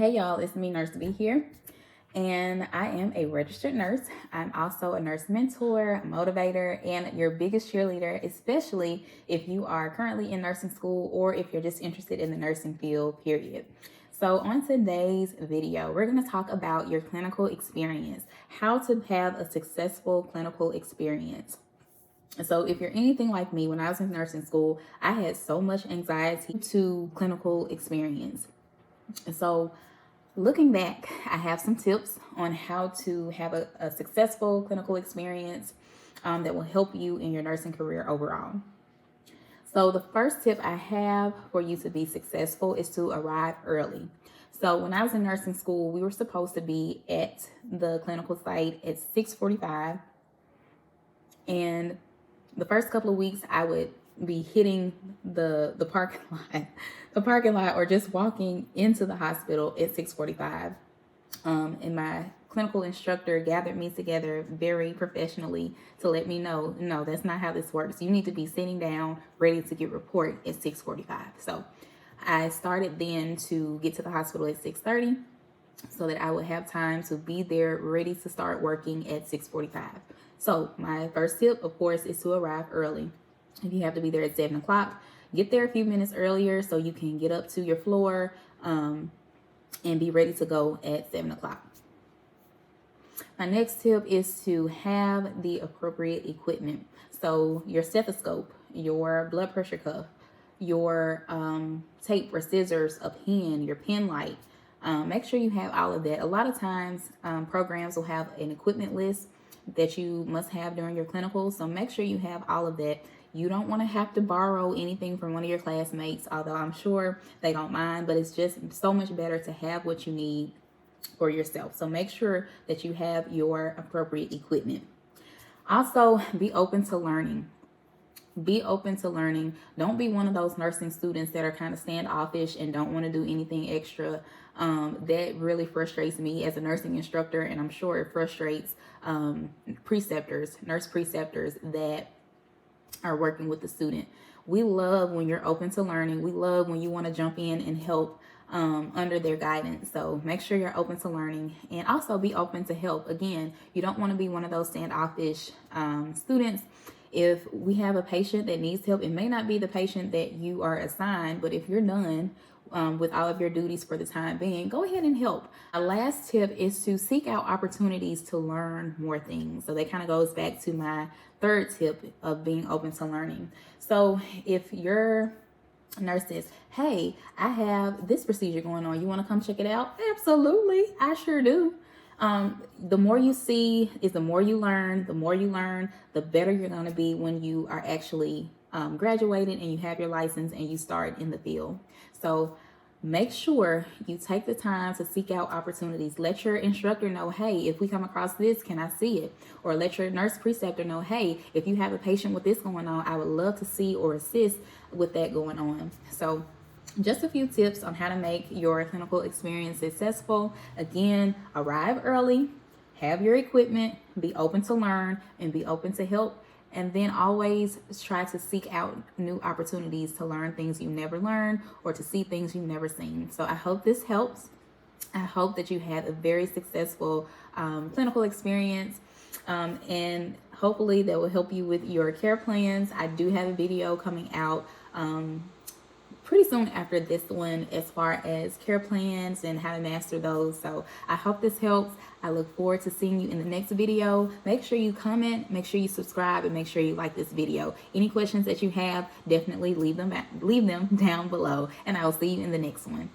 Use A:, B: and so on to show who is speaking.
A: Hey y'all, it's me, Nurse B here, and I am a registered nurse. I'm also a nurse mentor, motivator, and your biggest cheerleader, especially if you are currently in nursing school or if you're just interested in the nursing field, period. So on today's video, we're going to talk about your clinical experience, how to have a successful clinical experience. So if you're anything like me, when I was in nursing school, I had so much anxiety to clinical experience. So looking back, I have some tips on how to have a successful clinical experience that will help you in your nursing career overall. So the first tip I have for you to be successful is to arrive early. So when I was in nursing school, we were supposed to be at the clinical site at 6:45, and the first couple of weeks I would be hitting the parking lot or just walking into the hospital at 6:45. And my clinical instructor gathered me together very professionally to let me know, no, that's not how this works. You need to be sitting down ready to get report at 6:45. So I started then to get to the hospital at 6:30 so that I would have time to be there ready to start working at 6:45. So my first tip, of course, is to arrive early. If you have to be there at 7 o'clock, get there a few minutes earlier so you can get up to your floor and be ready to go at 7 o'clock. My next tip is to have the appropriate equipment. So your stethoscope, your blood pressure cuff, your tape or scissors, a pen, your pen light. Make sure you have all of that. A lot of times programs will have an equipment list that you must have during your clinical. So make sure you have all of that. You don't want to have to borrow anything from one of your classmates, although I'm sure they don't mind, but it's just so much better to have what you need for yourself. So make sure that you have your appropriate equipment. Also, be open to learning. Be open to learning. Don't be one of those nursing students that are kind of standoffish and don't want to do anything extra. That really frustrates me as a nursing instructor, and I'm sure it frustrates nurse preceptors that are working with the student. We love when you're open to learning. We love when you want to jump in and help under their guidance. So make sure you're open to learning and also be open to help. Again, you don't want to be one of those standoffish students. If we have a patient that needs help, it may not be the patient that you are assigned, but if you're done with all of your duties for the time being, go ahead and help. A last tip is to seek out opportunities to learn more things. So that kind of goes back to my third tip of being open to learning. So if your nurse says, hey, I have this procedure going on, you want to come check it out? Absolutely, I sure do. The more you see is the more you learn. The more you learn, the better you're going to be when you are actually graduated and you have your license and you start in the field. So make sure you take the time to seek out opportunities. Let your instructor know, hey, if we come across this, can I see it? Or let your nurse preceptor know, hey, if you have a patient with this going on, I would love to see or assist with that going on. So just a few tips on how to make your clinical experience successful. Again, arrive early, have your equipment, be open to learn, and be open to help. And then always try to seek out new opportunities to learn things you've never learned or to see things you've never seen. So I hope this helps. I hope that you had a very successful clinical experience. And hopefully that will help you with your care plans. I do have a video coming out pretty soon after this one as far as care plans and how to master those. So I hope this helps. I look forward to seeing you in the next video. Make sure you comment, make sure you subscribe, and make sure you like this video. Any questions that you have, definitely leave them down below, and I will see you in the next one.